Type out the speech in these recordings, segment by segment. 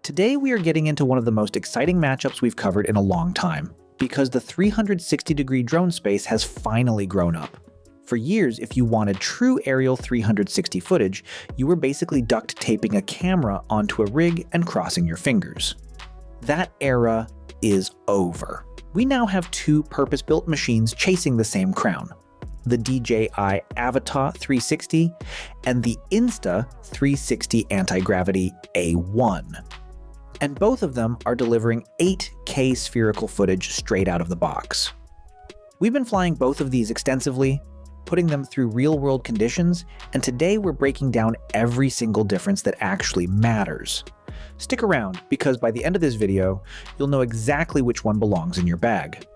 Today we are getting into one of the most exciting matchups we've covered in a long time, because the 360-degree drone space has finally grown up. For years, if you wanted true aerial 360 footage, you were basically duct taping a camera onto a rig and crossing your fingers. That era is over. We now have two purpose-built machines chasing the same crown: the DJI Avata 360 and the Insta360 Antigravity A1. And both of them are delivering 8K spherical footage straight out of the box. We've been flying both of these extensively, putting them through real-world conditions, and today we're breaking down every single difference that actually matters. Stick around, because by the end of this video, you'll know exactly which one belongs in your bag.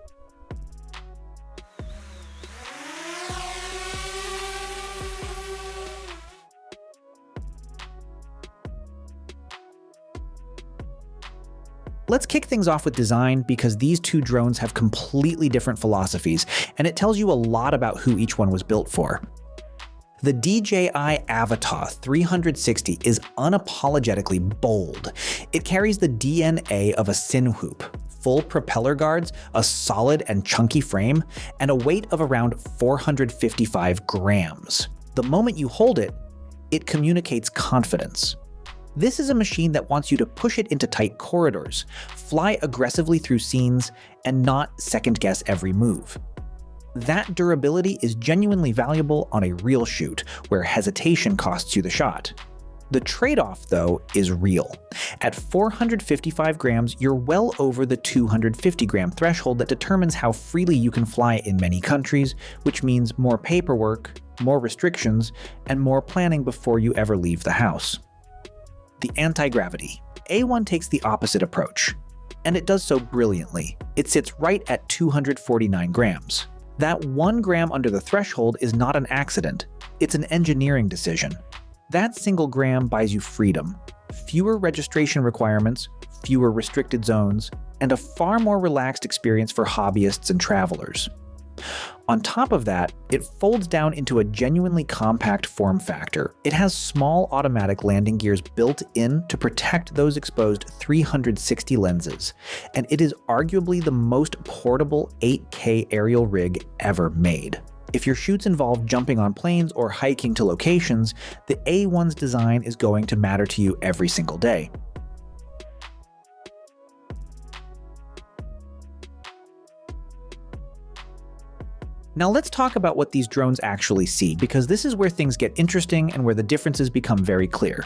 Let's kick things off with design, because these two drones have completely different philosophies, and it tells you a lot about who each one was built for. The DJI Avata 360 is unapologetically bold. It carries the DNA of a Sinwhoop, full propeller guards, a solid and chunky frame, and a weight of around 455 grams. The moment you hold it, it communicates confidence. This is a machine that wants you to push it into tight corridors, fly aggressively through scenes, and not second-guess every move. That durability is genuinely valuable on a real shoot, where hesitation costs you the shot. The trade-off, though, is real. At 455 grams, you're well over the 250-gram threshold that determines how freely you can fly in many countries, which means more paperwork, more restrictions, and more planning before you ever leave the house. The Antigravity A1 takes the opposite approach, and it does so brilliantly. It sits right at 249 grams. That 1 gram under the threshold is not an accident, it's an engineering decision. That single gram buys you freedom, fewer registration requirements, fewer restricted zones, and a far more relaxed experience for hobbyists and travelers. On top of that, it folds down into a genuinely compact form factor. It has small automatic landing gears built in to protect those exposed 360 lenses, and it is arguably the most portable 8K aerial rig ever made. If your shoots involve jumping on planes or hiking to locations, the A1's design is going to matter to you every single day. Now let's talk about what these drones actually see, because this is where things get interesting and where the differences become very clear.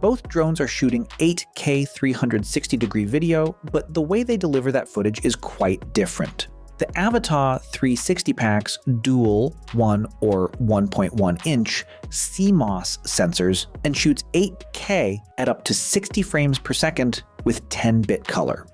Both drones are shooting 8K 360-degree video, but the way they deliver that footage is quite different. The Avata 360 packs dual 1 or 1.1 inch CMOS sensors and shoots 8K at up to 60 frames per second with 10-bit color.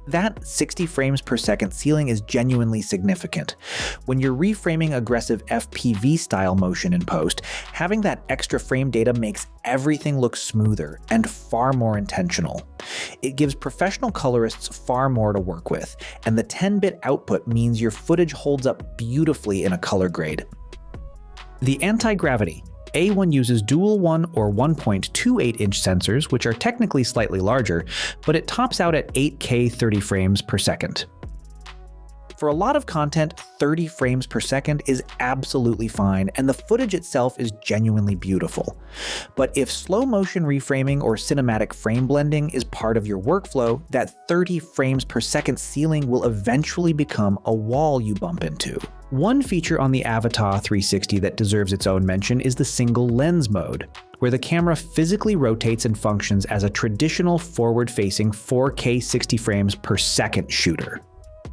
That 60 frames per second ceiling is genuinely significant. When you're reframing aggressive FPV-style motion in post, having that extra frame data makes everything look smoother and far more intentional. It gives professional colorists far more to work with, and the 10-bit output means your footage holds up beautifully in a color grade. The Antigravity A1 uses dual 1 or 1.28 inch sensors, which are technically slightly larger, but it tops out at 8K 30 frames per second. For a lot of content, 30 frames per second is absolutely fine, and the footage itself is genuinely beautiful. But if slow motion reframing or cinematic frame blending is part of your workflow, that 30 frames per second ceiling will eventually become a wall you bump into. One feature on the Avata 360 that deserves its own mention is the single lens mode, where the camera physically rotates and functions as a traditional forward-facing 4K 60 frames per second shooter.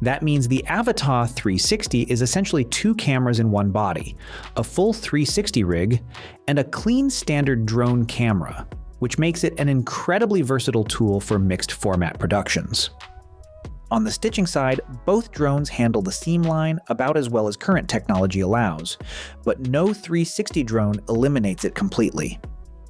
That means the Avata 360 is essentially two cameras in one body, a full 360 rig, and a clean standard drone camera, which makes it an incredibly versatile tool for mixed format productions. On the stitching side, both drones handle the seam line about as well as current technology allows, but no 360 drone eliminates it completely.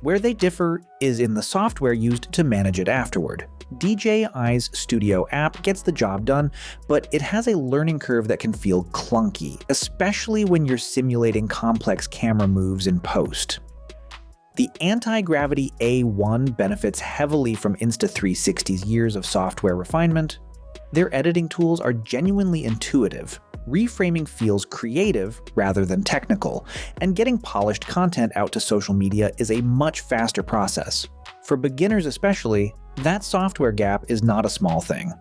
Where they differ is in the software used to manage it afterward. DJI's Studio app gets the job done, but it has a learning curve that can feel clunky, especially when you're simulating complex camera moves in post. The Antigravity A1 benefits heavily from Insta360's years of software refinement. Their editing tools are genuinely intuitive. Reframing feels creative rather than technical, and getting polished content out to social media is a much faster process. For beginners especially, that software gap is not a small thing.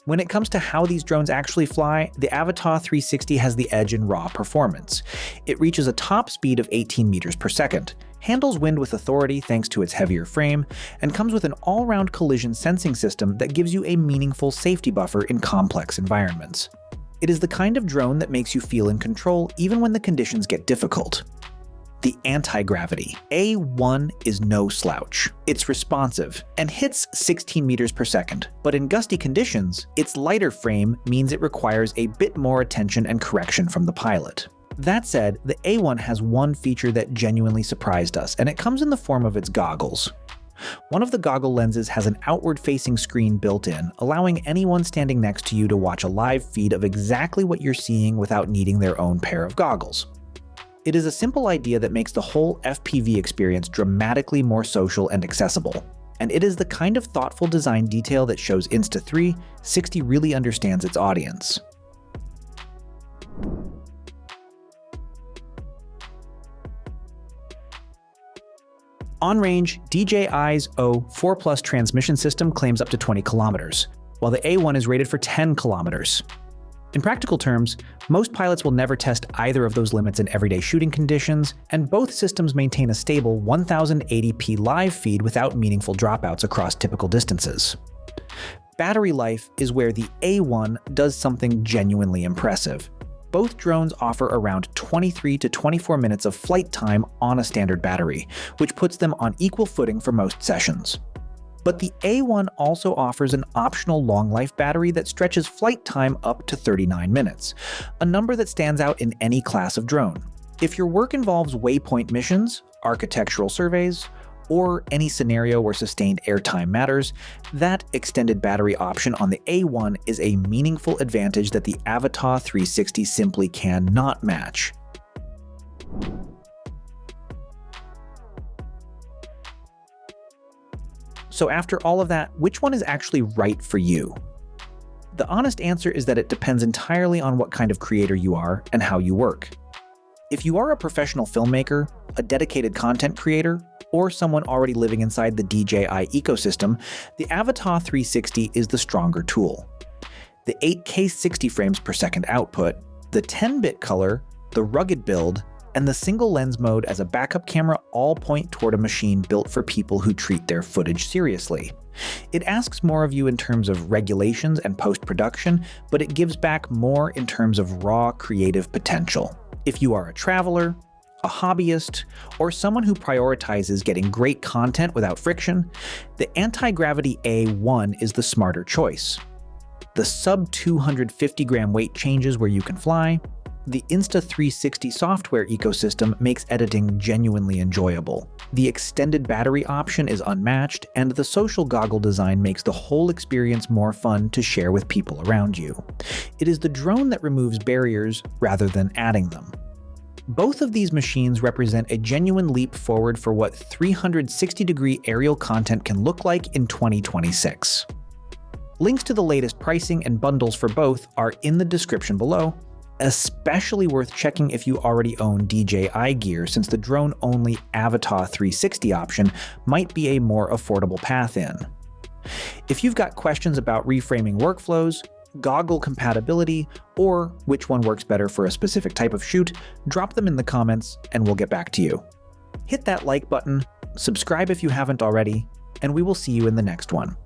When it comes to how these drones actually fly, the Avata 360 has the edge in raw performance. It reaches a top speed of 18 meters per second, handles wind with authority thanks to its heavier frame, and comes with an all-round collision sensing system that gives you a meaningful safety buffer in complex environments. It is the kind of drone that makes you feel in control even when the conditions get difficult. The Antigravity A1 is no slouch. It's responsive and hits 16 meters per second, but in gusty conditions, its lighter frame means it requires a bit more attention and correction from the pilot. That said, the A1 has one feature that genuinely surprised us, and it comes in the form of its goggles. One of the goggle lenses has an outward-facing screen built in, allowing anyone standing next to you to watch a live feed of exactly what you're seeing without needing their own pair of goggles. It is a simple idea that makes the whole FPV experience dramatically more social and accessible, and it is the kind of thoughtful design detail that shows Insta360 really understands its audience. On range, DJI's O4+ transmission system claims up to 20 kilometers, while the A1 is rated for 10 kilometers. In practical terms, most pilots will never test either of those limits in everyday shooting conditions, and both systems maintain a stable 1080p live feed without meaningful dropouts across typical distances. Battery life is where the A1 does something genuinely impressive. Both drones offer around 23 to 24 minutes of flight time on a standard battery, which puts them on equal footing for most sessions. But the A1 also offers an optional long-life battery that stretches flight time up to 39 minutes, a number that stands out in any class of drone. If your work involves waypoint missions, architectural surveys, or any scenario where sustained airtime matters, that extended battery option on the A1 is a meaningful advantage that the Avata 360 simply cannot match. So after all of that, which one is actually right for you? The honest answer is that it depends entirely on what kind of creator you are and how you work. If you are a professional filmmaker, a dedicated content creator, or someone already living inside the DJI ecosystem, the Avata 360 is the stronger tool. The 8K 60 frames per second output, the 10-bit color, the rugged build, and the single lens mode as a backup camera all point toward a machine built for people who treat their footage seriously. It asks more of you in terms of regulations and post-production, but it gives back more in terms of raw creative potential. If you are a traveler, a hobbyist, or someone who prioritizes getting great content without friction, the Antigravity A1 is the smarter choice. The sub-250-gram weight changes where you can fly. The Insta360 software ecosystem makes editing genuinely enjoyable. The extended battery option is unmatched, and the social goggle design makes the whole experience more fun to share with people around you. It is the drone that removes barriers rather than adding them. Both of these machines represent a genuine leap forward for what 360-degree aerial content can look like in 2026. Links to the latest pricing and bundles for both are in the description below. Especially worth checking if you already own DJI gear, since the drone-only Avata 360 option might be a more affordable path in. If you've got questions about reframing workflows, goggle compatibility, or which one works better for a specific type of shoot, drop them in the comments and we'll get back to you. Hit that like button, subscribe if you haven't already, and we will see you in the next one.